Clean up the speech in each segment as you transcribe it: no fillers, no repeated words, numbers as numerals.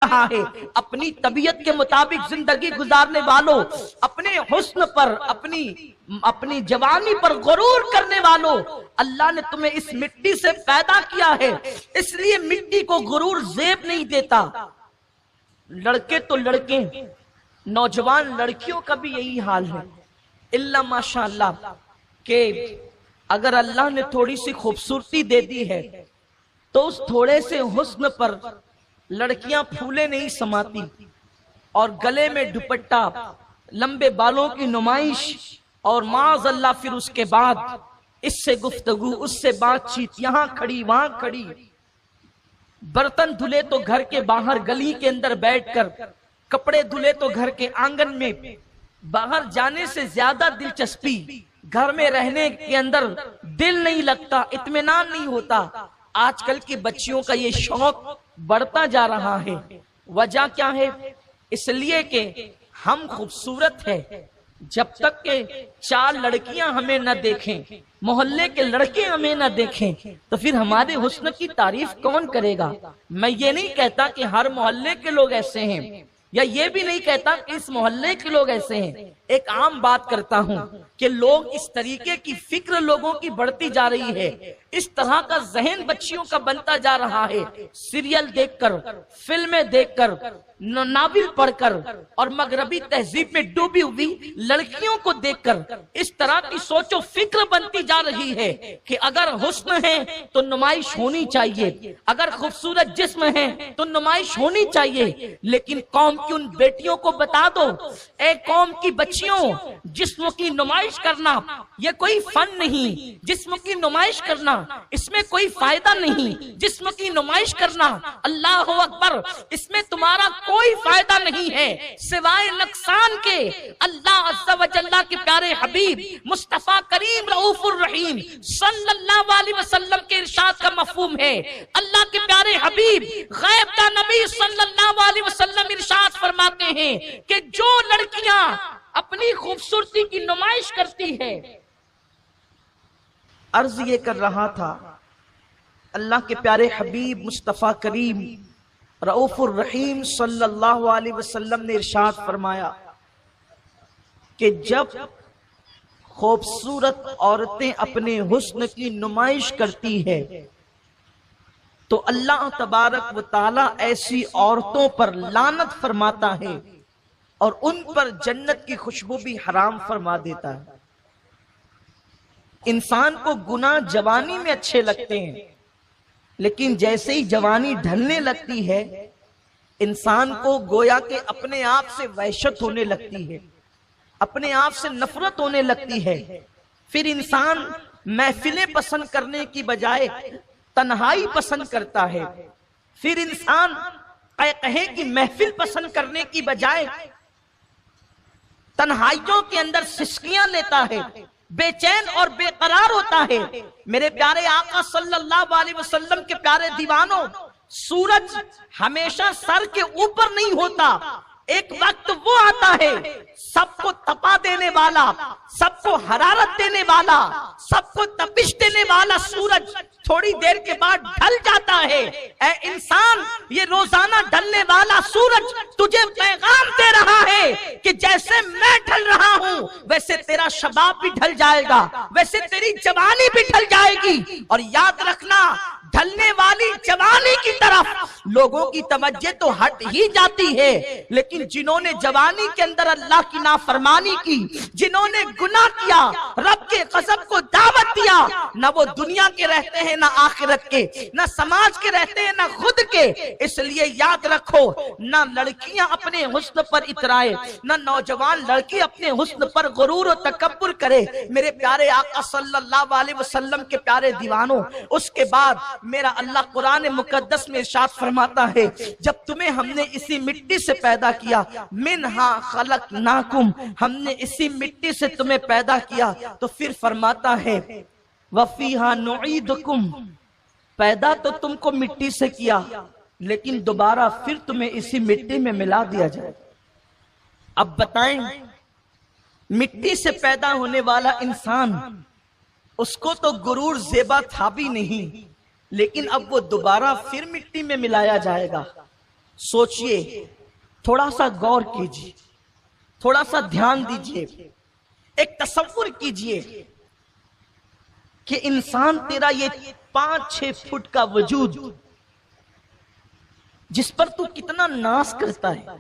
رہا ہے۔ اپنی طبیعت کے مطابق زندگی گزارنے والوں، اپنے حسن پر، اپنی جوانی پر غرور کرنے والوں، اللہ نے تمہیں اس مٹی سے پیدا کیا ہے، اس لیے مٹی کو غرور زیب نہیں دیتا۔ لڑکے تو لڑکے، نوجوان لڑکیوں کا بھی یہی حال ہے، اللہ ماشاءاللہ کہ اگر اللہ نے تھوڑی سی خوبصورتی دے دی ہے تو اس تھوڑے سے حسن پر لڑکیاں پھولے نہیں سماتی، اور گلے میں دوپٹہ، لمبے بالوں کی نمائش، اور معاذ اللہ پھر اس کے بعد اس سے گفتگو، اس سے بات چیت، یہاں کھڑی وہاں کھڑی، برتن دھلے تو گھر کے باہر گلی کے اندر بیٹھ کر، کپڑے دھلے تو گھر کے آنگن میں، باہر جانے سے زیادہ دلچسپی، گھر میں رہنے کے اندر دل نہیں لگتا، اطمینان نہیں ہوتا۔ آج کل کی بچیوں کا یہ شوق بڑھتا جا رہا ہے۔ وجہ کیا ہے؟ اس لیے کہ ہم خوبصورت ہے، جب تک کہ چار لڑکیاں ہمیں نہ دیکھیں، محلے کے لڑکے ہمیں نہ دیکھیں، تو پھر ہمارے حسن کی تعریف کون کرے گا؟ میں یہ نہیں کہتا کہ ہر محلے کے لوگ ایسے ہیں، یا یہ بھی نہیں کہتا کہ اس محلے کے لوگ ایسے ہیں، ایک عام بات کرتا ہوں کہ لوگ اس طریقے کی فکر لوگوں کی بڑھتی جا رہی ہے، اس طرح کا ذہن بچیوں کا بنتا جا رہا ہے، سیریل دیکھ کر، فلمیں دیکھ کر، ناول پڑھ کر، اور مغربی تہذیب میں ڈوبی ہوئی لڑکیوں کو دیکھ کر اس طرح کی سوچ و فکر بنتی جا رہی ہے کہ اگر حسن ہے تو نمائش ہونی چاہیے، اگر خوبصورت جسم ہے تو نمائش ہونی چاہیے۔ لیکن قوم کی ان بیٹیوں کو بتا دو، اے قوم کی بچیوں، جسم کی نمائش کرنا یہ کوئی فن نہیں، جسم کی نمائش کرنا اس میں کوئی فائدہ نہیں، جسم کی نمائش کرنا اللہ اکبر اس میں تمہارا کوئی فائدہ نہیں ہے سوائے نقصان کے۔ اللہ عز و جل کے پیارے حبیب مصطفیٰ کریم رؤوف الرحیم صلی اللہ علیہ وسلم کے ارشاد کا مفہوم ہے، اللہ کے پیارے حبیب غیب کا نبی صلی اللہ علیہ وسلم ارشاد فرماتے ہیں کہ جو لڑکیاں اپنی خوبصورتی کی نمائش کرتی ہے، عرض یہ کر رہا تھا اللہ کے پیارے حبیب مصطفیٰ کریم رؤوف الرحیم صلی اللہ علیہ وسلم نے ارشاد فرمایا کہ جب خوبصورت عورتیں اپنے حسن کی نمائش کرتی ہے تو اللہ تبارک و تعالی ایسی عورتوں پر لعنت فرماتا ہے اور ان پر جنت کی خوشبو بھی حرام فرما دیتا ہے۔ انسان کو گناہ جوانی میں اچھے لگتے ہیں، لیکن جیسے ہی جوانی ڈھلنے لگتی ہے انسان کو گویا کہ اپنے آپ سے وحشت ہونے لگتی ہے، اپنے آپ سے نفرت ہونے لگتی ہے، پھر انسان محفلیں پسند کرنے کی بجائے تنہائی پسند کرتا ہے، پھر انسان قہقہے کی محفل پسند کرنے کی بجائے تنہائیوں کے اندر سسکیاں لیتا ہے، بے چین اور بے قرار ہوتا ہے۔ میرے پیارے آقا صلی اللہ علیہ وسلم کے پیارے دیوانوں، سورج ہمیشہ سر کے اوپر نہیں ہوتا، ایک وقت وہ آتا ہے سب کو تپا دینے والا، سب کو حرارت دینے والا، سب کو تپش دینے والا سورج تھوڑی دیر کے بعد ڈھل جاتا ہے۔ اے انسان، یہ روزانہ ڈھلنے والا سورج تجھے پیغام دے رہا ہے کہ جیسے میں ڈھل رہا ہوں ویسے تیرا شباب بھی ڈھل جائے گا، ویسے تیری جوانی بھی ڈھل جائے گی۔ اور یاد رکھنا، ڈھلنے والی جوانی کی طرف لوگوں کی توجہ تو ہٹ ہی جاتی ہے، لیکن جنہوں نے جوانی کے اندر اللہ کی نافرمانی کی، جنہوں نے گناہ کیا، رب کے غضب کو دعوت دیا، نہ وہ دنیا کے رہتے ہیں نہ آخرت کے، نہ سماج کے رہتے ہیں نہ خود کے۔ اس لیے یاد رکھو، نہ لڑکیاں اپنے حسن پر اترائے، نہ نوجوان لڑکی اپنے حسن پر غرور و تکبر کرے۔ میرے پیارے آقا صلی اللہ علیہ وسلم کے پیارے دیوانوں، اس کے بعد میرا اللہ قرآن مقدس میں ارشاد فرماتا ہے جب تمہیں ہم نے اسی مٹی سے پیدا کیا، منہا خلقناکم، ہم نے اسی مٹی سے تمہیں پیدا کیا، تو پھر فرماتا ہے وفیہا نعیدکم، پیدا تو تم کو مٹی سے کیا لیکن دوبارہ پھر تمہیں اسی مٹی میں ملا دیا جائے۔ اب بتائیں، مٹی سے پیدا ہونے والا انسان، اس کو تو غرور زیبا تھا بھی نہیں، لیکن اب وہ دوبارہ پھر مٹی میں ملایا جائے گا۔ سوچئے، تھوڑا سا غور کیجئے، تھوڑا سا دھیان دیجئے، ایک تصور کیجئے کہ انسان تیرا یہ 5-6 فٹ کا وجود جس پر تو کتنا ناز کرتا ہے،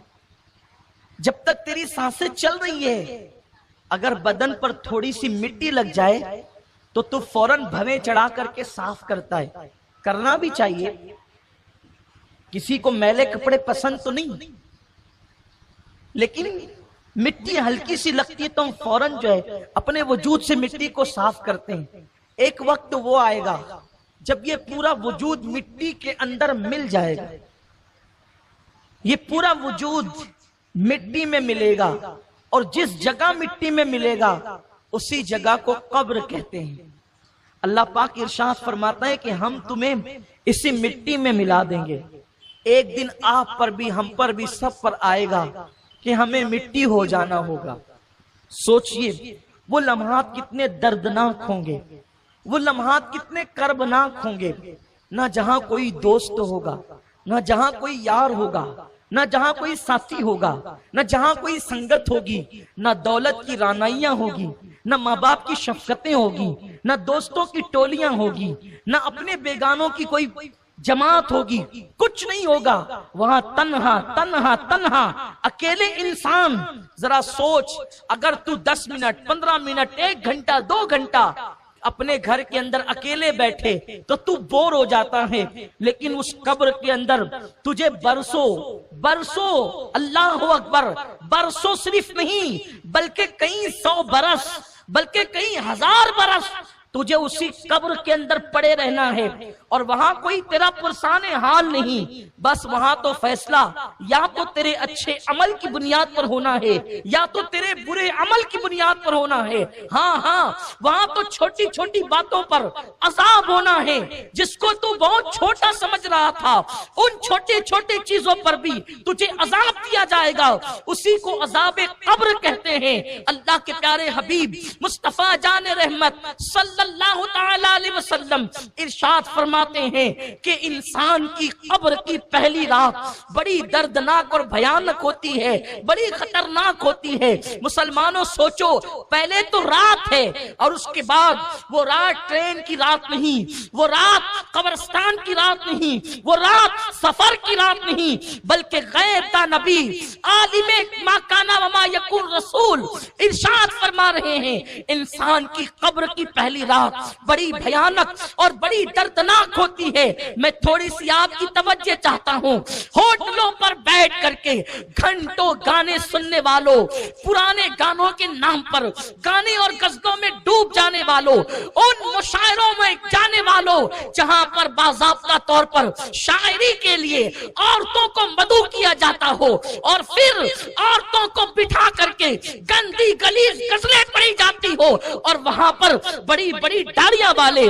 جب تک تیری سانسیں چل رہی ہے، اگر بدن پر تھوڑی سی مٹی لگ جائے تو فوراً بھویں چڑھا کر کے صاف کرتا ہے، کرنا بھی چاہیے، کسی کو میلے کپڑے پسند تو نہیں، لیکن مٹی ہلکی سی لگتی ہے تو ہم فوراً جو ہے اپنے وجود سے مٹی کو صاف کرتے ہیں۔ ایک وقت وہ آئے گا جب یہ پورا وجود مٹی کے اندر مل جائے گا، یہ پورا وجود مٹی میں ملے گا، اور جس جگہ مٹی میں ملے گا اسی جگہ کو قبر کہتے ہیں۔ اللہ پاک ارشاد فرماتا ہے کہ ہم تمہیں اسی مٹی میں ملا دیں گے، ایک دن آپ پر بھی ہم پر بھی سب پر آئے گا کہ ہمیں مٹی ہو جانا ہوگا۔ سوچئے وہ لمحات کتنے دردناک ہوں گے، وہ لمحات کتنے کربناک ہوں گے، نہ جہاں کوئی دوست ہوگا، نہ جہاں کوئی یار ہوگا، نہ جہاں کوئی ساتھی ہوگا، نہ جہاں کوئی سنگت ہوگی، نہ دولت کی رانائیاں ہوگی، نہ ماں باپ کی شفقتیں ہوگی، نہ دوستوں کی ٹولیاں ہوگی، نہ اپنے بیگانوں کی کوئی جماعت ہوگی، کچھ نہیں ہوگا، وہاں تنہا تنہا تنہا اکیلے انسان۔ ذرا سوچ، اگر تو 10 منٹ 15 منٹ 1 گھنٹہ 2 گھنٹہ اپنے گھر کے اندر اکیلے بیٹھے تو بور ہو جاتا ہے، لیکن اس قبر کے اندر تجھے برسوں اللہ اکبر، برسوں صرف نہیں بلکہ کئی 100 برس، بلکہ کئی 1000 برس تجھے اسی قبر کے اندر پڑے رہنا ہے، اور وہاں کوئی تیرا پرسان حال نہیں، بس وہاں تو فیصلہ یا تو تیرے اچھے عمل کی بنیاد پر ہونا ہے یا تو تیرے برے عمل کی بنیاد پر ہونا ہے۔ ہاں وہاں تو چھوٹی چھوٹی باتوں پر عذاب ہونا ہے، جس کو تو بہت چھوٹا سمجھ رہا تھا ان چھوٹے چھوٹے چیزوں پر بھی تجھے عذاب دیا جائے گا، اسی کو عذاب قبر کہتے ہیں۔ اللہ کے پیارے حبیب مصطفیٰ جان رحمت صلی اللہ تعالی علیہ وسلم ارشاد فرماتے ہیں کہ انسان کی قبر کی پہلی رات بڑی دردناک اور بھیانک ہوتی ہے، بڑی خطرناک ہوتی ہے۔ مسلمانوں سوچو، پہلے تو رات ہے، اور اس کے بعد وہ رات ٹرین کی رات نہیں، وہ رات قبرستان کی رات نہیں، وہ رات سفر کی رات نہیں، بلکہ غیب کا نبی عالم ما کان و ما یکون رسول ارشاد فرما رہے ہیں انسان کی قبر کی پہلی رات بڑی بھیانک اور بڑی دردناک ہوتی ہے۔ میں تھوڑی سی آپ کی توجہ چاہتا ہوں، ہوٹلوں پر بیٹھ کر کے گھنٹوں گانے سننے والوں، پرانے گانوں کے نام پر گانے اور غزلوں میں ڈوب جانے والوں، ان مشاعروں میں جانے والوں جہاں پر باضابطہ طور پر شاعری کے لیے عورتوں کو مدعو کیا جاتا ہو، اور پھر عورتوں کو بٹھا کر کے گندی گلیز غزلیں پڑھی جاتی ہو، اور وہاں پر بڑی بڑی داڑیاں والے،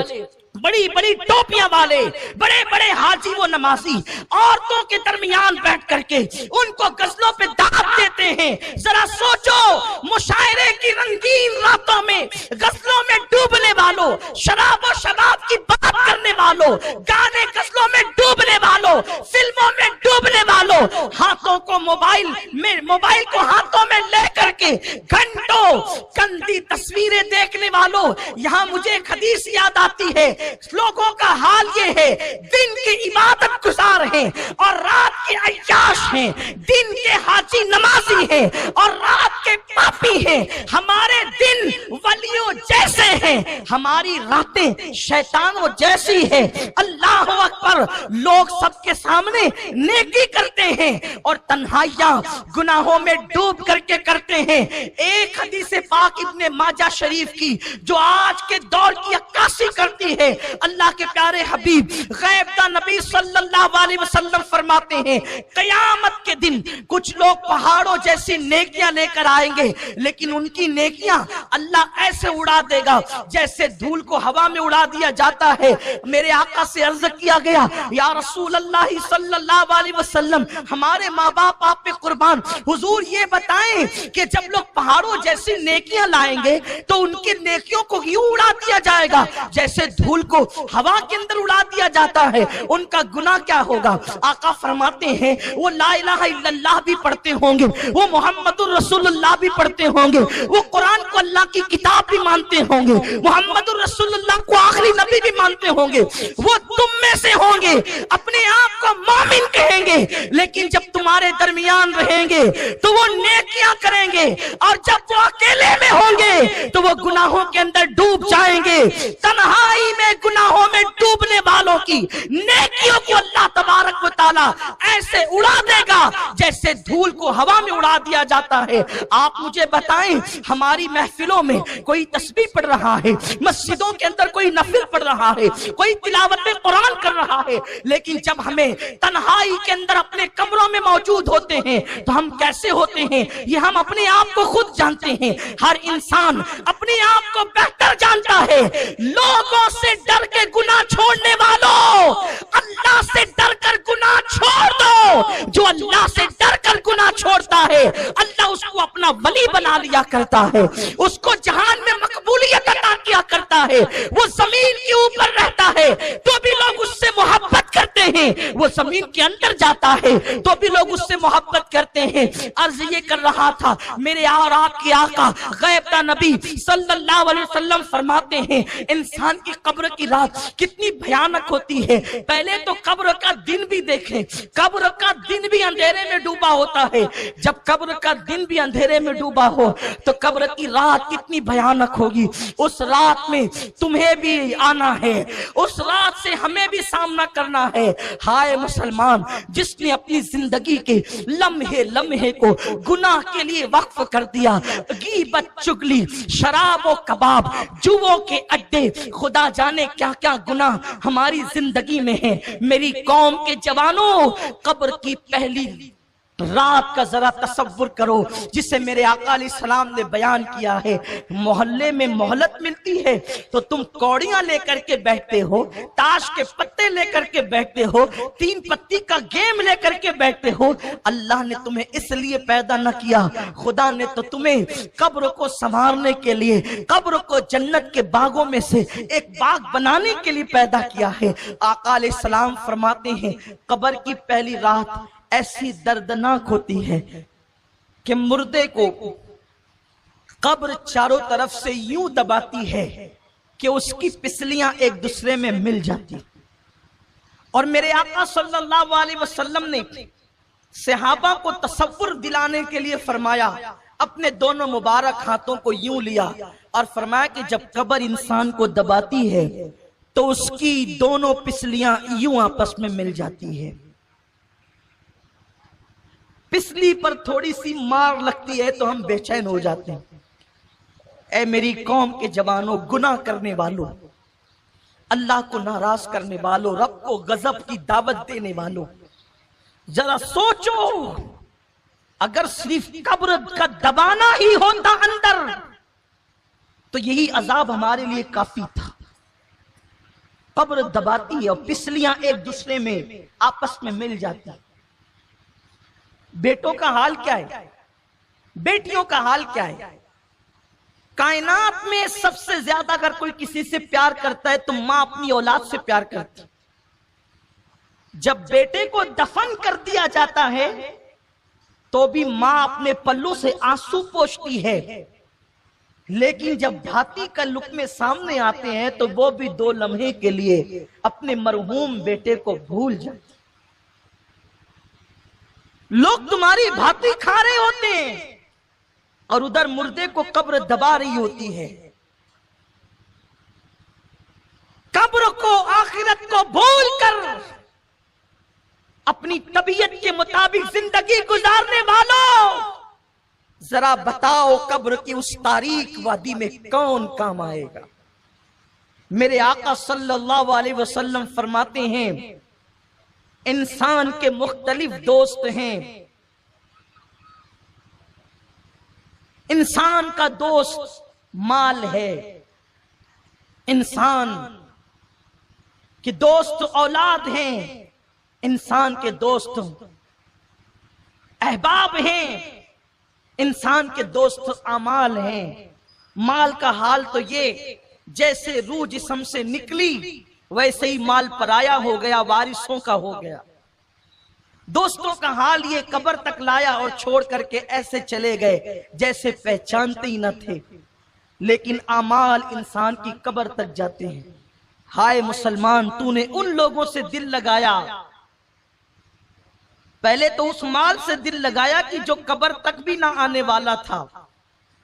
بڑی بڑی ٹوپیاں والے، بڑے بڑے حاجی و نمازی عورتوں کے درمیان بیٹھ کر کے ان کو غزلوں پہ دعوت دیتے ہیں۔ ذرا سوچو، مشاعرے کی رنگین راتوں میں غزلوں میں ڈوبنے والوں، شراب و شباب کی بات کرنے والوں، گانے غزلوں میں ڈوبنے والوں، فلموں میں ڈوبنے والوں، ہاتھوں کو موبائل کو ہاتھوں میں لے کر کے گھنٹوں گندی تصویریں دیکھنے والوں، یہاں مجھے ایک حدیث یاد آتی ہے، لوگوں کا حال یہ ہے دن کے عبادت گزار ہیں اور رات کے عیاش ہیں، دن کے حاجی نمازی ہیں اور رات کے پاپی ہیں۔ ہمارے دن ولیوں جیسے ہیں، ہماری راتیں شیطانوں جیسی ہیں۔ اللہ اکبر، لوگ سب کے سامنے نیکی کرتے ہیں اور تنہائیاں گناہوں میں ڈوب کر کے کرتے ہیں۔ ایک حدیث پاک ابن ماجہ شریف کی جو آج کے دور کی عکاسی کرتی ہے، اللہ کے پیارے حبیب غیب کا نبی صلی اللہ علیہ وسلم فرماتے ہیں قیامت کے دن کچھ لوگ پہاڑوں جیسی نیکیاں لے کر لائیں گے لیکن ان کی نیکیاں اللہ ایسے اڑا دے گا جیسے دھول کو ہوا میں اڑا دیا جاتا ہے۔ میرے آقا سے عرض کیا گیا یا رسول اللہ صلی اللہ علیہ وسلم ہمارے ماں باپ آپ پہ قربان، حضور یہ بتائیں کہ جب لوگ پہاڑوں جیسی نیکیاں لائیں گے تو ان کی نیکیوں کو یوں اڑا دیا جائے گا جیسے دھول کو ہوا کے اندر اڑا دیا جاتا ہے، ان کا گناہ کیا ہوگا؟ آقا فرماتے ہیں وہ لا الہ الا اللہ بھی پڑھتے ہوں گے، وہ محمد الرسول اللہ بھی پڑھتے ہوں گے، وہ قرآن کو اللہ کی کتاب بھی مانتے ہوں گے، محمد الرسول اللہ کو آخری نبی بھی مانتے ہوں گے، وہ تم میں سے ہوں گے، اپنے آپ کو مومن کہیں گے، لیکن جب تمہارے درمیان رہیں گے تو وہ نیکیاں کریں گے، اور جب وہ اکیلے میں ہوں گے تو وہ گناہوں کے اندر ڈوب جائیں گے۔ تنہائی میں گناہوں میں ڈوبنے والوں کی نیکیوں کو اللہ تبارک و تعالی ایسے اڑا دے گا جیسے دھول کو ہوا میں اڑا دیا جاتا ہے۔ آپ مجھے بتائیں ہماری محفلوں میں کوئی تسبیح پڑھ رہا ہے، مسجدوں کے اندر کوئی نفل پڑھ رہا ہے، کوئی تلاوت قرآن کر رہا ہے، لیکن جب ہمیں تنہائی کے اندر اپنے کمروں میں موجود ہوتے ہیں تو ہم کیسے ہوتے ہیں یہ ہم اپنے آپ کو خود جانتے ہیں۔ ہر انسان اپنے آپ کو بہتر جانتا ہے۔ لوگوں سے ڈر کے گناہ چھوڑنے والوں، اللہ سے ڈر کر گناہ چھوڑ دو۔ جو اللہ سے ڈر کر گناہ چھوڑتا ہے اللہ اس کو اپنا ولی بنا لیا کرتا ہے، اس کو جہان میں مقبولیت عطا کیا کرتا ہے۔ وہ زمین کے اوپر رہتا ہے تو بھی لوگ اس سے محبت کرتے ہیں، وہ زمین کے اندر جاتا ہے تو بھی لوگ اس سے محبت کرتے ہیں۔ عرض یہ کر رہا تھا میرے اور آپ کے آقا غیب کا نبی صلی اللہ علیہ وسلم فرماتے ہیں انسان کی قبر کی رات کتنی بھیانک ہوتی ہے۔ پہلے تو قبر کا دن بھی دیکھیں، قبر کا دن بھی اندھیرے میں ڈوبا ہوتا ہے۔ جب قبر کا دن بھی اندھیرے میں ڈوبا ہو تو قبر کی رات کتنی بھیانک ہوگی۔ اس رات میں تمہیں بھی آنا ہے، اس رات سے ہمیں بھی سامنا کرنا ہے۔ ہائے مسلمان، جس نے اپنی زندگی کے لمحے لمحے کو گناہ کے لیے وقف کر دیا، غیبت، چغلی، شراب و کباب، جوؤں کے اڈے، خدا جانے کیا کیا گناہ ہماری زندگی میں ہیں۔ میری قوم کے جوانوں، قبر کی پہلی رات کا ذرا تصور کرو جسے میرے آقا علیہ السلام نے بیان کیا ہے۔ محلے میں مہلت ملتی ہے تو تم کوڑیاں لے کر کے بیٹھتے ہو، تاش کے پتے لے کر کے بیٹھتے ہو، تین پتی کا گیم لے کر کے بیٹھتے ہو۔ اللہ نے تمہیں اس لیے پیدا نہ کیا، خدا نے تو تمہیں قبر کو سنوارنے کے لیے، قبر کو جنت کے باغوں میں سے ایک باغ بنانے کے لیے پیدا کیا ہے۔ آقا علیہ السلام فرماتے ہیں قبر کی پہلی رات ایسی دردناک ہوتی ہے کہ مردے کو قبر چاروں طرف سے یوں دباتی ہے کہ اس کی پسلیاں ایک دوسرے میں مل جاتی۔ اور میرے آقا صلی اللہ علیہ وسلم نے صحابہ کو تصور دلانے کے لیے فرمایا، اپنے دونوں مبارک ہاتھوں کو یوں لیا اور فرمایا کہ جب قبر انسان کو دباتی ہے تو اس کی دونوں پسلیاں یوں آپس میں مل جاتی ہے۔ پسلی پر تھوڑی سی مار لگتی ہے تو ہم بے چین ہو جاتے ہیں۔ اے میری قوم کے جوانوں، گناہ کرنے والوں، اللہ کو ناراض کرنے والوں، رب کو غضب کی دعوت دینے والوں، ذرا سوچو اگر صرف قبر کا دبانا ہی ہوتا اندر تو یہی عذاب ہمارے لیے کافی تھا۔ قبر دباتی ہے اور پسلیاں ایک دوسرے میں آپس میں مل جاتی ہیں۔ بیٹوں کا حال کیا ہے؟ بیٹیوں کا حال کیا ہے؟ کائنات میں سب سے زیادہ اگر کوئی کسی سے پیار کرتا ہے تو ماں اپنی اولاد سے پیار کرتی۔ جب بیٹے کو دفن کر دیا جاتا ہے تو بھی ماں اپنے پلوں سے آنسو پوچھتی ہے، لیکن جب بھاتی کا لقمے سامنے آتے ہیں تو وہ بھی 2 لمحے کے لیے اپنے مرحوم بیٹے کو بھول جاتے۔ لوگ تمہاری بھاتی کھا رہے ہوتے ہیں اور ادھر مردے کو قبر دبا رہی ہوتی ہے۔ قبر کو، آخرت کو بھول کر اپنی طبیعت کے مطابق زندگی گزارنے والوں، ذرا بتاؤ قبر کی اس تاریک وادی میں کون کام آئے گا؟ میرے آقا صلی اللہ علیہ وسلم فرماتے ہیں انسان کے مختلف دوست ہیں، انسان کا دوست مال ہے، انسان کے دوست اولاد ہیں، انسان کے دوست احباب ہیں، انسان کے دوست اعمال ہیں۔ مال کا حال تو یہ، جیسے روح جسم سے نکلی ویسے ہی مال پرایا ہو گیا، وارثوں کا ہو گیا۔ دوستوں کا حال یہ، قبر تک لایا اور چھوڑ کر کے ایسے چلے گئے جیسے پہچانتے ہی نہ تھے۔ لیکن اعمال انسان کی قبر تک جاتے ہیں۔ ہائے مسلمان، تو نے ان لوگوں سے دل لگایا، پہلے تو اس مال سے دل لگایا کہ جو قبر تک بھی نہ آنے والا تھا،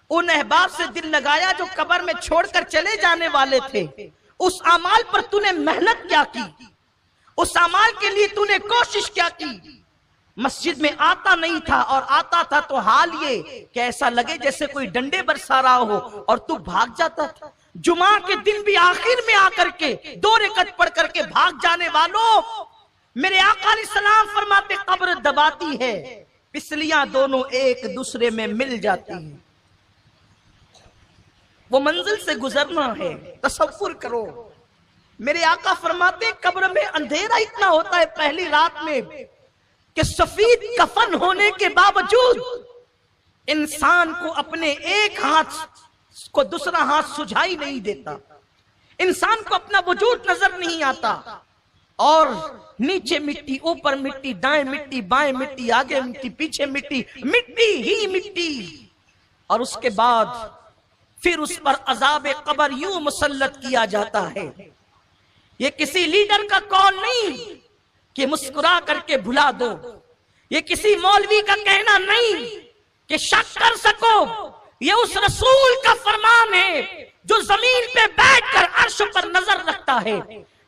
ان احباب سے دل لگایا جو قبر میں چھوڑ کر چلے جانے والے تھے۔ اس اعمال پر تو نے محنت کیا کی، اس اعمال کے لیے تو نے کوشش کیا کی۔ مسجد میں آتا نہیں تھا، اور آتا تھا تو حال یہ کہ ایسا لگے جیسے کوئی ڈنڈے برسا رہا ہو اور تو بھاگ جاتا تھا۔ جمعہ کے دن بھی آخر میں آ کر کے 2 رکعت پڑھ کر کے بھاگ جانے والوں، میرے آقا علیہ السلام فرماتے قبر دباتی ہے، پسلیاں دونوں ایک دوسرے میں مل جاتی ہیں۔ وہ منزل سے گزرنا ہے، تصور کرو۔ میرے آقا فرماتے قبر میں اندھیرا اتنا ہوتا ہے پہلی رات میں کہ سفید کفن ہونے کے باوجود انسان کو اپنے ایک ہاتھ کو دوسرا ہاتھ سجھائی نہیں دیتا، انسان کو اپنا وجود نظر نہیں آتا، اور نیچے مٹی، اوپر مٹی، دائیں مٹی، بائیں مٹی، آگے مٹی، پیچھے مٹی، مٹی ہی مٹی۔ اور اس کے بعد پھر اس پر عذاب قبر یوں مسلط کیا جاتا ہے۔ یہ کسی لیڈر کا قول نہیں کہ مسکرا کر کے بھلا دو، یہ کسی مولوی کا کہنا نہیں کہ شک کر سکو، یہ اس رسول کا فرمان ہے جو زمین پہ بیٹھ کر عرش پر نظر رکھتا ہے۔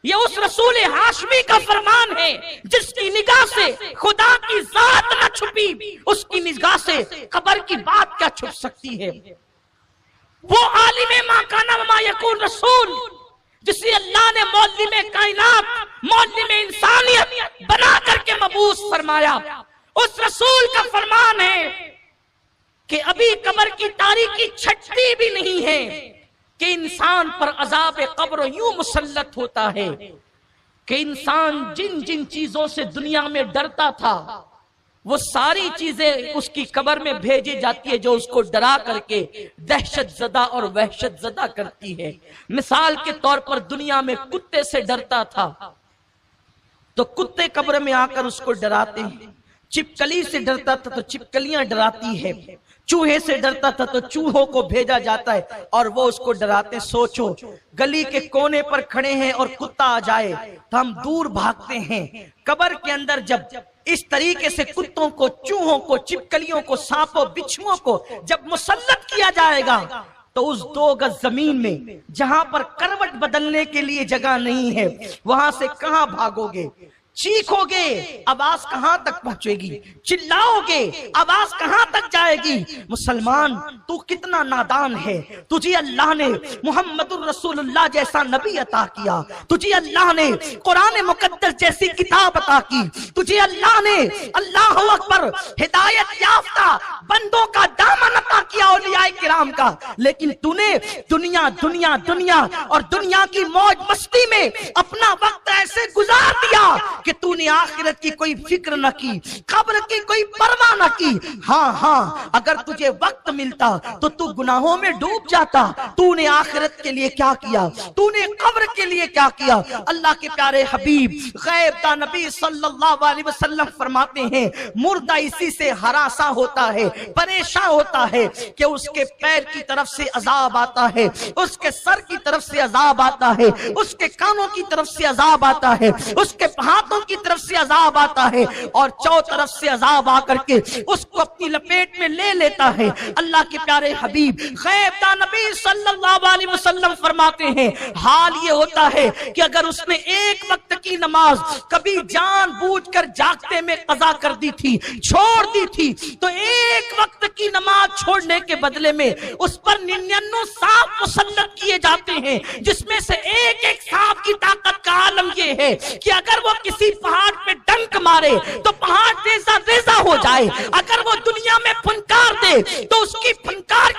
یہ اس رسول ہاشمی کا فرمان ہے جس کی نگاہ سے خدا کی ذات نہ چھپی، اس کی نگاہ سے قبر کی بات کیا چھپ سکتی ہے۔ وہ عالم ما کان و ما یکون رسول جسے اللہ نے معلم کائنات، معلم انسانیت بنا کر کے مبعوث فرمایا، اس رسول کا فرمان ہے کہ ابھی قبر کی تاریکی چھٹتی بھی نہیں ہے کہ انسان پر عذاب قبر یوں مسلط ہوتا ہے کہ انسان جن جن چیزوں سے دنیا میں ڈرتا تھا وہ ساری چیزیں اس کی قبر میں بھیجی جاتی ہے جو اس کو ڈرا کر کے دہشت زدہ اور وحشت زدہ کرتی ہے۔ مثال کے طور پر دنیا میں کتے سے ڈرتا تھا تو کتے قبر میں آ کر اس کو ڈراتے ہیں، چپکلی سے ڈرتا تھا تو چپکلیاں ڈراتی ہے، چوہے سے ڈرتا تھا تو چوہوں کو بھیجا جاتا ہے اور وہ اس کو ڈراتے۔ سوچو گلی کے کونے پر کھڑے ہیں اور کتا آ جائے تو ہم دور بھاگتے ہیں، قبر کے اندر جب اس طریقے سے کتوں کو، چوہوں کو، چپکلیوں کو، سانپوں، بچھوؤں کو جب مسلط کیا جائے گا تو اس 2 گز زمین میں جہاں پر کروٹ بدلنے کے لیے جگہ نہیں ہے وہاں سے کہاں بھاگو گے؟ چیخو گے آواز کہاں تک پہنچے گی؟ چلاؤ گے آواز کہاں تک جائے گی؟ مسلمان تو کتنا نادان ہے، تجھے اللہ نے محمد الرسول اللہ جیسا نبی عطا کیا، تجھے اللہ نے قرآن مقدس جیسی کتاب عطا کی، تجھے اللہ نے اللہ اکبر ہدایت یافتہ بندوں کا دامن عطا کیا اولیاء کرام کا، لیکن تو نے دنیا دنیا دنیا اور دنیا کی موج مستی میں اپنا وقت ایسے گزار دیا کہ تو نے آخرت کی کوئی فکر نہ کی، قبر کی کوئی پرواہ نہ کی۔ ہاں اگر تجھے وقت ملتا تو تو گناہوں میں ڈوب جاتا۔ تو نے آخرت کے لیے کیا کیا؟ تو نے قبر کے لیے کیا کیا؟ اللہ کے پیارے حبیب غیب دا نبی صلی اللہ علیہ وسلم فرماتے ہیں مردہ اسی سے ہراساں ہوتا ہے، پریشان ہوتا ہے کہ اس کے پیر کی طرف سے عذاب آتا ہے، اس کے سر کی طرف سے عذاب آتا ہے، اس کے کانوں کی طرف سے عذاب آتا ہے، اس کے ہاتھوں کی طرف سے عذاب آتا ہے، اور چو طرف سے عذاب آ کر کے اس کو اپنی لپیٹ میں لے لیتا ہے۔ اللہ کے پیارے حبیب غیب دا نبی صلی اللہ علیہ وسلم فرماتے ہیں حال یہ ہوتا ہے کہ اگر اس نے ایک وقت کی نماز کبھی جان بوجھ کر جاگتے میں قضا کر دی تھی، چھوڑ دی تھی، تو ایک وقت کی نماز چھوڑنے کے بدلے میں اس پر 99 سانپ مسلط کیے جاتے ہیں، جس میں سے ایک ایک سانپ کی طاقت کا عالم یہ ہے کہ اگر وہ کسی پہاڑ پہ ڈنک مارے تو پہاڑ ریزہ ریزہ ہو جائے، اگر وہ دنیا میں پھنکار دے تو اس کی پھنکار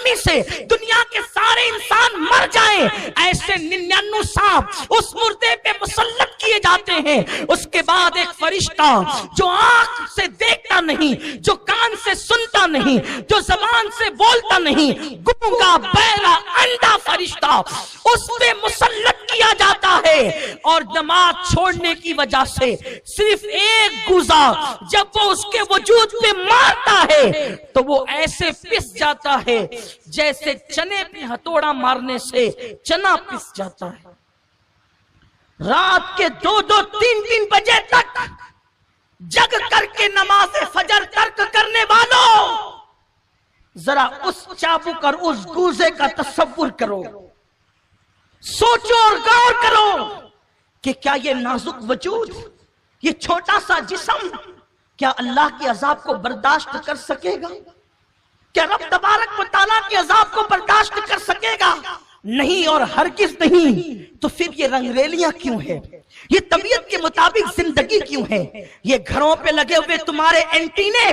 گرمی سے دنیا کے سارے انسان مر جائیں، ایسے 99 سانپ اس مردے پہ مسلط کیے جاتے ہیں۔ اس کے بعد ایک فرشتہ جو آنکھ سے دیکھتا نہیں، جو کان سے سنتا نہیں، جو زبان سے بولتا نہیں، گونگا بہرا اندھا فرشتہ اس پہ مسلط کیا جاتا ہے، اور نماز چھوڑنے کی وجہ سے صرف ایک گوزا جب وہ اس کے وجود پہ مارتا ہے تو وہ ایسے پس جاتا ہے جیسے چنے پہ ہتھوڑا مارنے سے چنا پس جاتا ہے۔ رات کے 2-2 3-3 بجے تک جگ کر کے نماز فجر ترک کرنے والوں، ذرا اس چابک اور اس گوزے کا تصور کرو، سوچو اور غور کرو کہ کیا یہ نازک وجود، یہ چھوٹا سا جسم کیا اللہ کے عذاب کو برداشت کر سکے گا؟ کیا رب تبارک و تعالیٰ کے عذاب کو برداشت کر سکے گا؟ نہیں اور ہرگز نہیں۔ تو پھر یہ رنگریلیاں کیوں ہیں؟ یہ طبیعت کے مطابق زندگی کیوں ہے؟ یہ گھروں پہ لگے ہوئے تمہارے اینٹینے،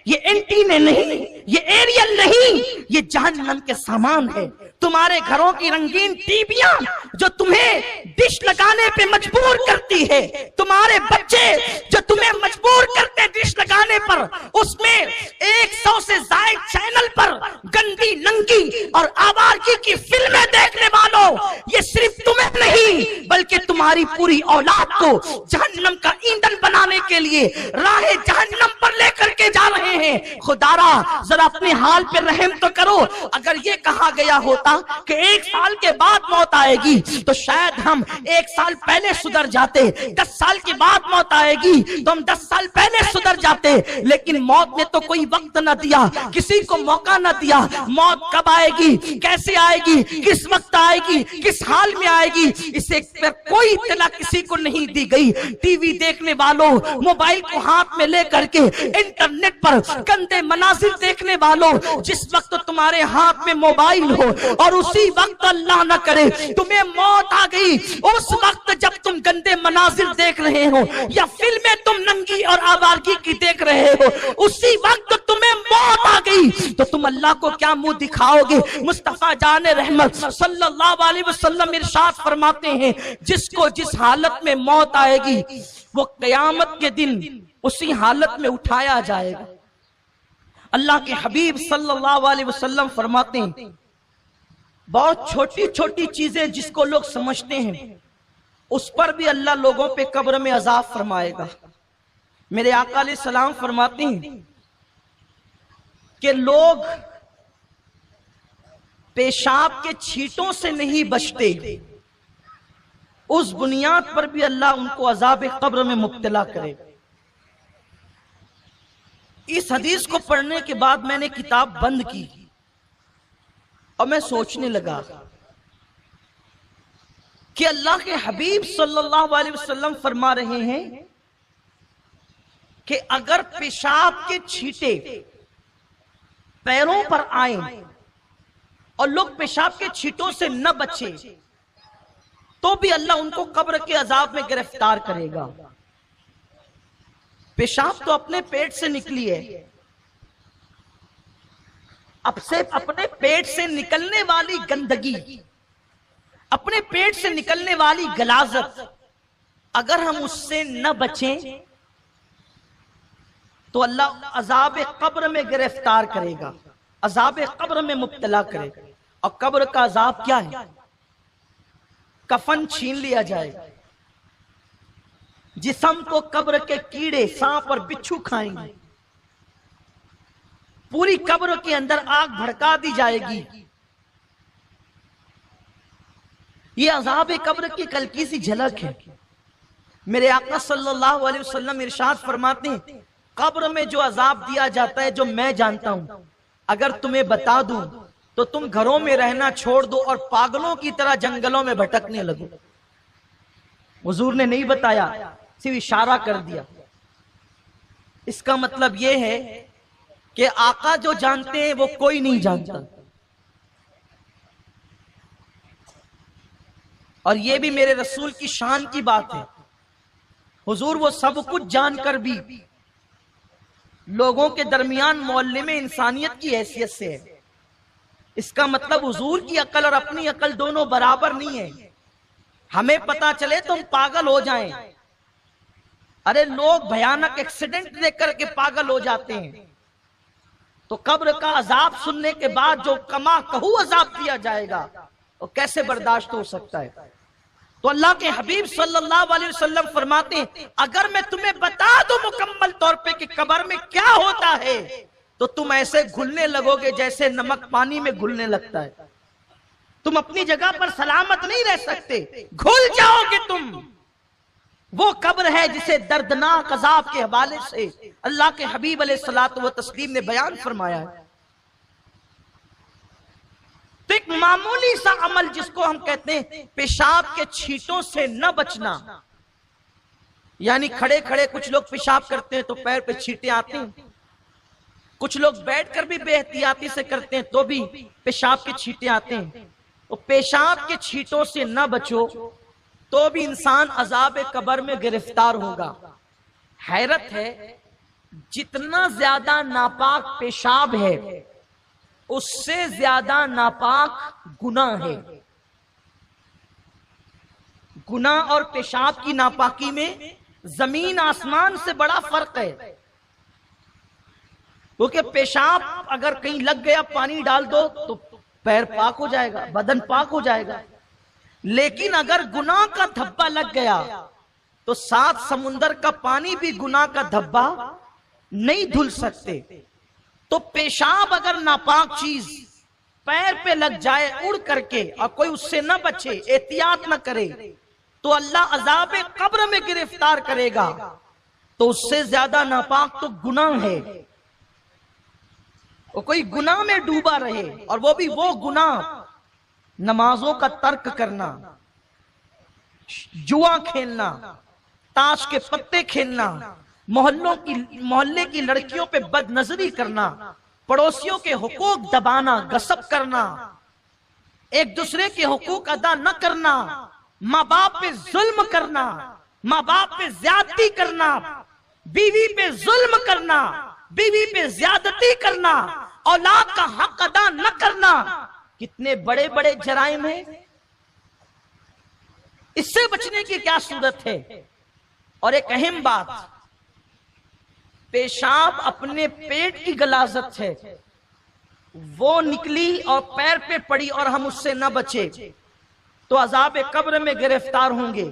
یہ اینٹینے نہیں، یہ ایریل نہیں، یہ جہنم کے سامان ہے۔ تمہارے گھروں کی رنگین ٹیویاں جو تمہیں ڈش لگانے پہ مجبور کرتی ہے، تمہارے بچے جو تمہیں مجبور کرتے ڈش لگانے پر، اس میں 100 سے زائد چینل پر گندی ننگی اور آوارگی کی فلمیں دیکھنے والوں، یہ صرف تمہیں نہیں بلکہ تمہاری پوری اولاد کو جہنم کا ایندھن بنانے کے لیے راہ جہنم پر لے کر کے جا رہے ہیں۔ خدا را ذرا اپنے حال پہ رحم تو کرو۔ اگر یہ کہا گیا ہوتا کہ 1 سال کے بعد موت آئے گی تو شاید ہم 1 سال پہلے سدھر جاتے، 10 سال کے بعد موت آئے گی تو ہم 10 سال پہلے سدھر جاتے، لیکن موت نے تو کوئی وقت نہ دیا، کسی کو موقع نہ دیا۔ موت کب آئے گی، کیسے آئے گی، کس وقت آئے گی، کس حال میں آئے گی، اسے پر کوئی اطلاع کسی کو نہیں دی گئی۔ ٹی وی دیکھنے والوں، موبائل کو ہاتھ میں لے کر کے انٹرنیٹ پر گندے مناظر دیکھنے والوں، جس وقت تمہارے ہاتھ میں موبائل ہو اور اسی وقت اللہ نہ کرے تمہیں موت آ گئی، اس وقت جب تم گندے مناظر دیکھ رہے ہو یا فلمیں تم ننگی اور آوارگی کی دیکھ رہے ہو، اسی وقت تمہیں موت آ گئی تو تم اللہ کو کیا منہ دکھاؤ گے؟ مصطفیٰ جان رحمت صلی اللہ علیہ وسلم ارشاد فرماتے ہیں، جس کو جس حالت میں موت آئے گی وہ قیامت کے دن اسی حالت میں اٹھایا جائے گا۔ اللہ کے حبیب صلی اللہ علیہ وسلم فرماتے ہیں، بہت چھوٹی چھوٹی چیزیں جس کو لوگ سمجھتے ہیں اس پر بھی اللہ لوگوں پہ قبر میں عذاب فرمائے گا۔ میرے آقا علیہ السلام فرماتے ہیں کہ لوگ پیشاب کے چھینٹوں سے نہیں بچتے، اس بنیاد پر بھی اللہ ان کو عذاب قبر میں مبتلا کرے گا۔ اس حدیث کو پڑھنے کے بعد میں نے کتاب بند کی اور میں سوچنے لگا کہ اللہ کے حبیب صلی اللہ علیہ وسلم فرما رہے ہیں کہ اگر پیشاب کے چھینٹے پیروں پر آئیں اور لوگ پیشاب کے چھینٹوں سے نہ بچے تو بھی اللہ ان کو قبر کے عذاب میں گرفتار کرے گا۔ پیشاب تو اپنے پیٹ سے نکلی ہے، اب سے اپنے پیٹ سے نکلنے والی گندگی، اپنے پیٹ سے نکلنے والی غلاظت، اگر ہم اس سے نہ بچیں تو اللہ عذاب قبر میں گرفتار کرے گا، عذاب قبر میں مبتلا کرے گا۔ اور قبر کا عذاب کیا ہے؟ کفن چھین لیا جائے گا، جسم کو قبر کے کیڑے، سانپ اور بچھو کھائیں گے، پوری قبر کے اندر آگ بھڑکا دی جائے گی۔ یہ عذاب قبر کی کلکی سی جھلک ہے۔ میرے آقا صلی اللہ علیہ وسلم ارشاد فرماتے ہیں، قبر میں جو عذاب دیا جاتا ہے جو میں جانتا ہوں، اگر تمہیں بتا دوں تو تم گھروں میں رہنا چھوڑ دو اور پاگلوں کی طرح جنگلوں میں بھٹکنے لگو۔ حضور نے نہیں بتایا، صرف اشارہ کر دیا۔ اس کا مطلب یہ ہے کہ آقا جو جانتے ہیں وہ کوئی نہیں جانتا، اور یہ بھی میرے رسول کی شان کی بات ہے۔ حضور وہ سب کچھ جان کر بھی لوگوں کے درمیان معلم انسانیت کی حیثیت سے ہے۔ اس کا مطلب حضور کی عقل اور اپنی عقل دونوں برابر نہیں ہے. ہمیں پتا چلے تو ہم پاگل ہو جائیں. ارے لوگ بھیانک ایکسیڈنٹ دیکھ کر کے پاگل ہو جاتے ہیں. تو قبر کا عذاب سننے کے بعد جو کما کہو عذاب دیا جائے گا وہ کیسے برداشت ہو سکتا ہے؟ تو اللہ کے حبیب صلی اللہ علیہ وسلم فرماتے ہیں اگر میں تمہیں بتا دوں مکمل طور پہ کہ قبر میں کیا ہوتا ہے تو تم ایسے گھلنے لگو گے جیسے نمک پانی میں گھلنے لگتا ہے. تم اپنی جگہ پر سلامت نہیں رہ سکتے، گھل جاؤ گے تم. وہ قبر ہے جسے دردناک عذاب کے حوالے سے اللہ کے حبیب علیہ الصلوۃ والتسلیم نے بیان فرمایا ہے. تو ایک معمولی سا عمل جس کو ہم کہتے ہیں پیشاب کے چھینٹوں سے نہ بچنا، یعنی کھڑے کھڑے کچھ لوگ پیشاب کرتے ہیں تو پیر پہ چھینٹیں آتے ہیں، کچھ لوگ بیٹھ کر بھی بے احتیاطی سے کرتے ہیں تو بھی پیشاب کے چھینٹیں آتے ہیں. تو پیشاب کے چھینٹوں سے نہ بچو تو بھی انسان عذاب قبر میں گرفتار ہوگا. حیرت ہے جتنا زیادہ ناپاک پیشاب ہے اس سے زیادہ ناپاک گناہ ہے. گناہ اور پیشاب کی ناپاکی میں زمین آسمان سے بڑا فرق ہے. کیونکہ پیشاب اگر کہیں لگ گیا پانی ڈال دو تو پیر پاک ہو جائے گا، بدن پاک ہو جائے گا. لیکن اگر گناہ کا دھبا لگ گیا تو 7 سمندر کا پانی بھی گناہ کا دھبا نہیں دھل سکتے. تو پیشاب اگر ناپاک چیز پیر پہ لگ جائے اڑ کر کے اور کوئی اس سے نہ بچے، احتیاط نہ کرے تو اللہ عذاب قبر میں گرفتار کرے گا. تو اس سے زیادہ ناپاک تو گناہ ہے. وہ کوئی گناہ میں ڈوبا رہے اور وہ بھی وہ گناہ نمازوں کا ترک کرنا، جوا کھیلنا، تاش کے پتے کھیلنا، محلے کی لڑکیوں پہ بد نظری کرنا، پڑوسیوں کے حقوق دبانا، غصب کرنا، ایک دوسرے کے حقوق ادا نہ کرنا، ماں باپ پہ ظلم کرنا، ماں باپ پہ زیادتی کرنا، بیوی پہ ظلم کرنا، بیوی پہ زیادتی کرنا، اولاد کا حق ادا نہ کرنا، کتنے بڑے بڑے جرائم ہیں. اس سے بچنے کی کیا صورت ہے؟ اور ایک اہم بات، پیشاب اپنے پیٹ کی غلاظت ہے، وہ نکلی اور پیر پہ پڑی اور ہم اس سے نہ بچے تو عذاب قبر میں گرفتار ہوں گے.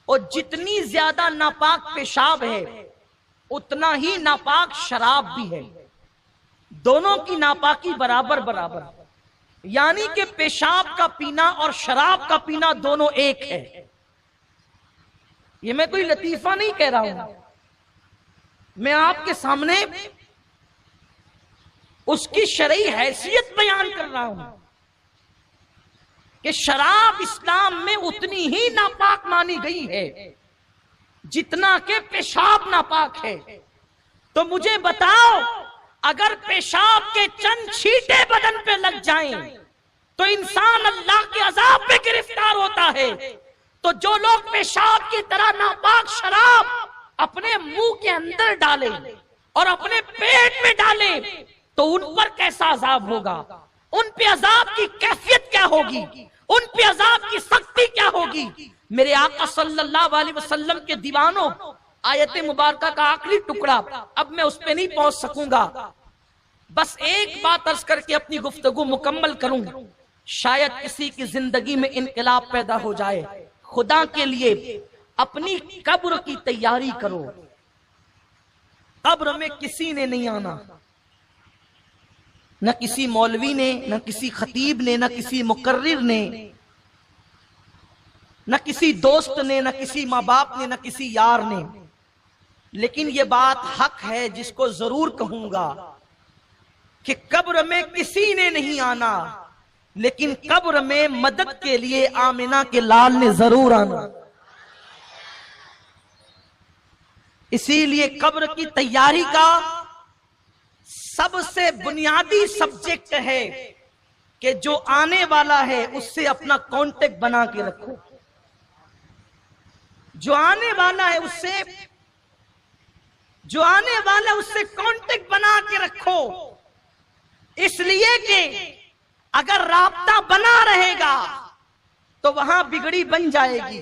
اور جتنی زیادہ ناپاک پیشاب ہے اتنا ہی ناپاک شراب بھی ہے. دونوں کی ناپاکی برابر برابر، یعنی کہ پیشاب کا پینا اور شراب کا پینا دونوں ایک ہے. یہ میں کوئی لطیفہ نہیں کہہ رہا ہوں، میں آپ کے سامنے اس کی شرعی حیثیت بیان کر رہا ہوں کہ شراب اسلام میں اتنی ہی ناپاک مانی گئی ہے جتنا کہ پیشاب ناپاک ہے. تو مجھے بتاؤ اگر پیشاب کے چند چھینٹے بدن پہ لگ جائیں تو انسان اللہ کے عذاب پہ گرفتار ہوتا ہے، تو جو لوگ پیشاب کی طرح ناپاک شراب اپنے منہ کے اندر ڈالیں اور اپنے پیٹ میں ڈالیں تو ان پر کیسا عذاب ہوگا، ان پہ عذاب کی کیفیت کیا ہوگی، ان پہ عذاب کی سختی کیا ہوگی. میرے آقا صلی اللہ علیہ وسلم کے دیوانوں، آیت مبارکہ کا آخری ٹکڑا، اب میں اس پہ نہیں پہنچ سکوں گا، بس ایک بات عرض کر کے اپنی گفتگو مکمل کروں. شاید کسی کی زندگی میں انقلاب پیدا ہو جائے. خدا کے لیے اپنی قبر کی تیاری کرو. قبر میں کسی نے نہیں آنا، نہ کسی مولوی نے، نہ کسی خطیب نے، نہ کسی مقرر نے، نہ کسی دوست نے، نہ کسی ماں باپ نے، نہ کسی یار نے. لیکن یہ بات حق ہے جس کو ضرور کہوں گا کہ قبر میں کسی نے نہیں آنا، لیکن قبر میں مدد کے لیے آمنہ کے لال نے ضرور آنا. اسی لیے قبر کی تیاری کا سب سے بنیادی سبجیکٹ ہے کہ جو آنے والا ہے اس سے اپنا کانٹیکٹ بنا کے رکھو. جو آنے والا ہے اس سے کانٹیکٹ بنا کے رکھو. اس لیے کہ اگر رابطہ بنا رہے گا تو وہاں بگڑی بن جائے گی.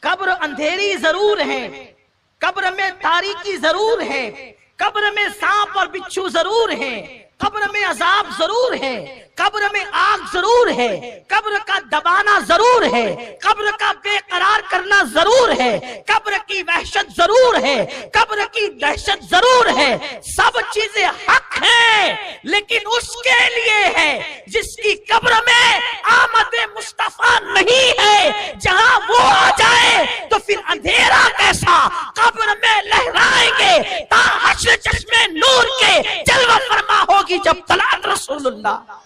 قبر اندھیری ضرور ہے, قبر میں تاریکی ضرور ہے, قبر میں سانپ اور بچھو ضرور ہے, قبر میں عذاب ضرور ہے, قبر میں آگ ضرور ہے, قبر کا دبانا ضرور ہے, قبر کا بے قرار کرنا ضرور ہے, قبر کی وحشت ضرور ہے, قبر کی دہشت ضرور ہے. سب چیزیں حق ہیں, لیکن اس کے لیے ہے جس کی قبر میں آمد مصطفیٰ نہیں ہے. جہاں وہ آ جائے تو پھر اندھیرا کیسا قبر میں لہرائیں گے تا حشر چشمے نور کے جلوہ فرما ہوگی جب طلعت رسول اللہ.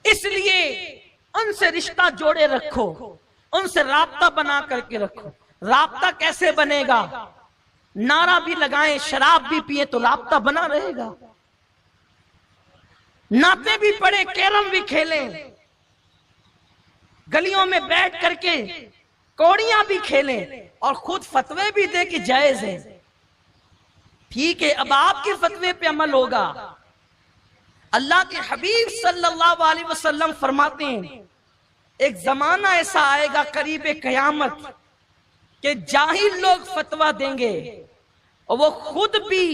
اس لیے ان سے رشتہ جوڑے رکھو, ان سے رابطہ بنا کر کے رکھو. رابطہ کیسے بنے گا؟ نعرہ بھی لگائیں, شراب بھی پیئے تو رابطہ بنا رہے گا. نعتیں بھی پڑھیں, کیرم بھی کھیلیں, گلیوں میں بیٹھ کر کے کوڑیاں بھی کھیلیں, اور خود فتوے بھی دے کہ جائز ہے. ٹھیک ہے, اب آپ کے فتوے پہ عمل ہوگا. اللہ کے حبیب صلی اللہ علیہ وسلم فرماتے ہیں ایک زمانہ ایسا آئے گا قریب قیامت کہ جاہل لوگ فتویٰ دیں گے اور وہ خود بھی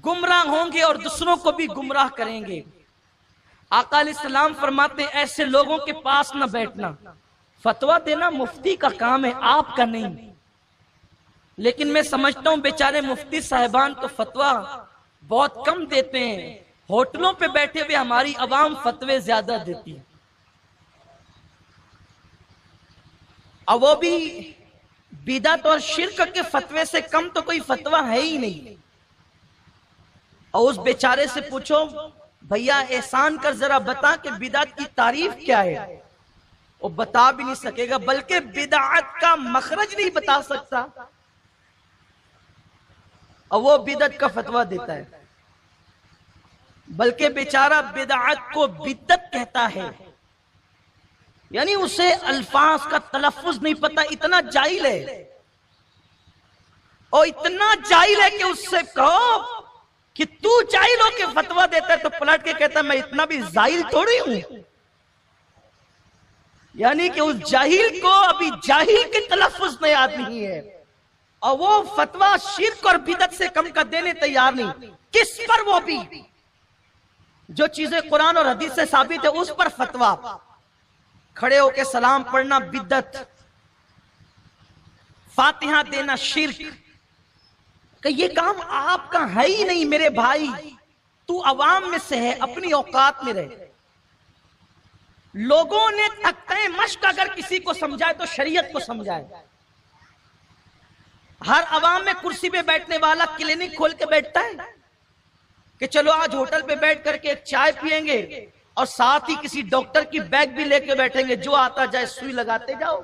گمراہ ہوں گے اور دوسروں کو بھی گمراہ کریں گے. آقا علیہ السلام فرماتے ہیں ایسے لوگوں کے پاس نہ بیٹھنا. فتویٰ دینا مفتی کا کام ہے, آپ کا نہیں. لیکن میں سمجھتا ہوں بیچارے مفتی صاحبان تو فتویٰ بہت کم دیتے ہیں. ہوٹلوں پہ بیٹھے ہوئے ہماری عوام فتوے زیادہ دیتی ہے, اور وہ بھی بدعت اور شرک کے فتوے سے کم تو کوئی فتویٰ ہے ہی نہیں. اور اس بیچارے سے پوچھو بھیا احسان کر ذرا بتا کہ بدعت کی تعریف کیا ہے, وہ بتا بھی نہیں سکے گا, بلکہ بدعت کا مخرج نہیں بتا سکتا, اور وہ بدعت کا فتویٰ دیتا ہے. بلکہ بیچارہ بدعت کو بدعت کہتا ہے, یعنی اسے الفاظ کا تلفظ نہیں پتا, اتنا جاہل ہے. اور اتنا جاہل ہے کہ اس سے کہو کہ تو جاہل ہو کے فتویٰ دیتا ہے تو پلٹ کے کہتا ہے میں اتنا بھی جاہل تھوڑی ہوں. یعنی کہ اس جاہل کو ابھی جاہل کے تلفظ میں یاد نہیں ہے, اور وہ فتویٰ شرک اور بدعت سے کم کا دینے تیار نہیں. کس پر؟ وہ بھی جو چیزیں قرآن اور حدیث سے ثابت ہے اس پر فتویٰ. کھڑے ہو کے سلام پڑھنا بدعت, فاتحہ دینا شرک. کہ یہ کام آپ کا ہے ہی نہیں میرے بھائی, تو عوام میں سے ہے, اپنی اوقات میں رہے. لوگوں نے تختہ مشق اگر کسی کو سمجھائے تو شریعت کو سمجھائے. ہر عوام میں کرسی پہ بیٹھنے والا کلینک کھول کے بیٹھتا ہے کہ چلو آج ہوٹل پہ بیٹھ کر کے ایک چائے پیئیں گے اور ساتھ ہی کسی ڈاکٹر کی بیگ بھی لے کے بیٹھیں گے, جو آتا جائے سوئی لگاتے جاؤ,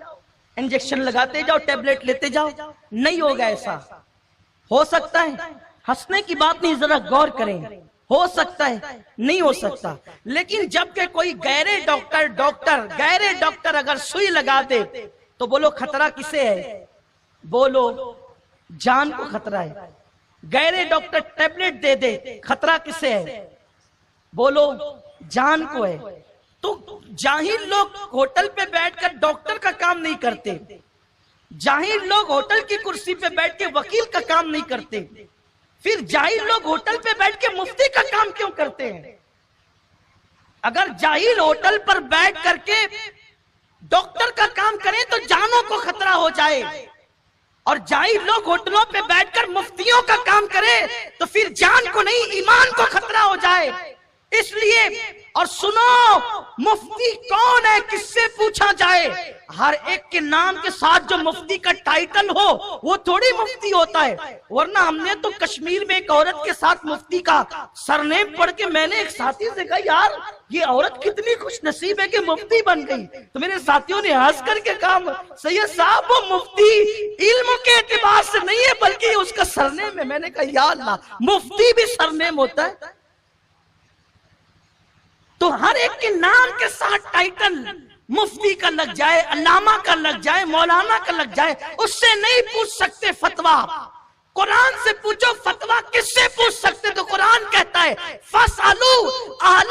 انجیکشن لگاتے جاؤ, ٹیبلٹ لیتے جاؤ. نہیں ہوگا ایسا. ہو سکتا ہے, ہنسنے کی بات نہیں, ذرا غور کریں, ہو سکتا ہے, نہیں ہو سکتا. لیکن جب کہ کوئی غیر ڈاکٹر اگر سوئی لگا دے تو بولو خطرہ کسے ہے؟ بولو جان کو خطرہ ہے. غیر ڈاکٹر ٹیبلٹ دے دے, خطرہ کسے ہے؟ بولو جان کو ہے. تو جاہل لوگ ہوٹل پہ بیٹھ کر ڈاکٹر کا کام نہیں کرتے, جاہل لوگ ہوٹل کی کرسی پہ بیٹھ کے وکیل کا کام نہیں کرتے, پھر جاہل لوگ ہوٹل پہ بیٹھ کے مفتی کا کام کیوں کرتے ہیں؟ اگر جاہل ہوٹل پر بیٹھ کر کے ڈاکٹر کا کام کریں تو جانوں کو خطرہ ہو جائے, اور جاہل لوگ ہوٹلوں پہ بیٹھ کر مفتیوں کا کام کرے تو پھر جان کو نہیں ایمان کو خطرہ ہو جائے. اس لیے اور سنو, مفتی کون ہے کس سے پوچھا جائے؟ ہر ایک کے نام کے ساتھ جو مفتی کا ٹائٹل ہو وہ تھوڑی مفتی ہوتا ہے. ورنہ ہم نے تو کشمیر میں ایک عورت کے ساتھ مفتی کا سرنیم پڑھ کے میں نے ایک ساتھی سے کہا یار یہ عورت کتنی خوش نصیب ہے کہ مفتی بن گئی. تو میرے ساتھیوں نے ہنس کر کے کہا سید صاحب وہ مفتی علم کے اعتبار سے نہیں ہے بلکہ اس کا سرنیم ہے. میں نے کہا یا اللہ, مفتی بھی سرنیم ہوتا ہے؟ تو ہر ایک کے نام کے ساتھ ٹائٹل مفتی کا لگ جائے, علامہ کا لگ جائے, مولانا کا لگ جائے, اس سے نہیں پوچھ سکتے فتویٰ. قرآن سے پوچھو فتویٰ کس سے پوچھ سکتے؟ تو قرآن کہتا ہے فَاسْأَلُوا أَهْلَ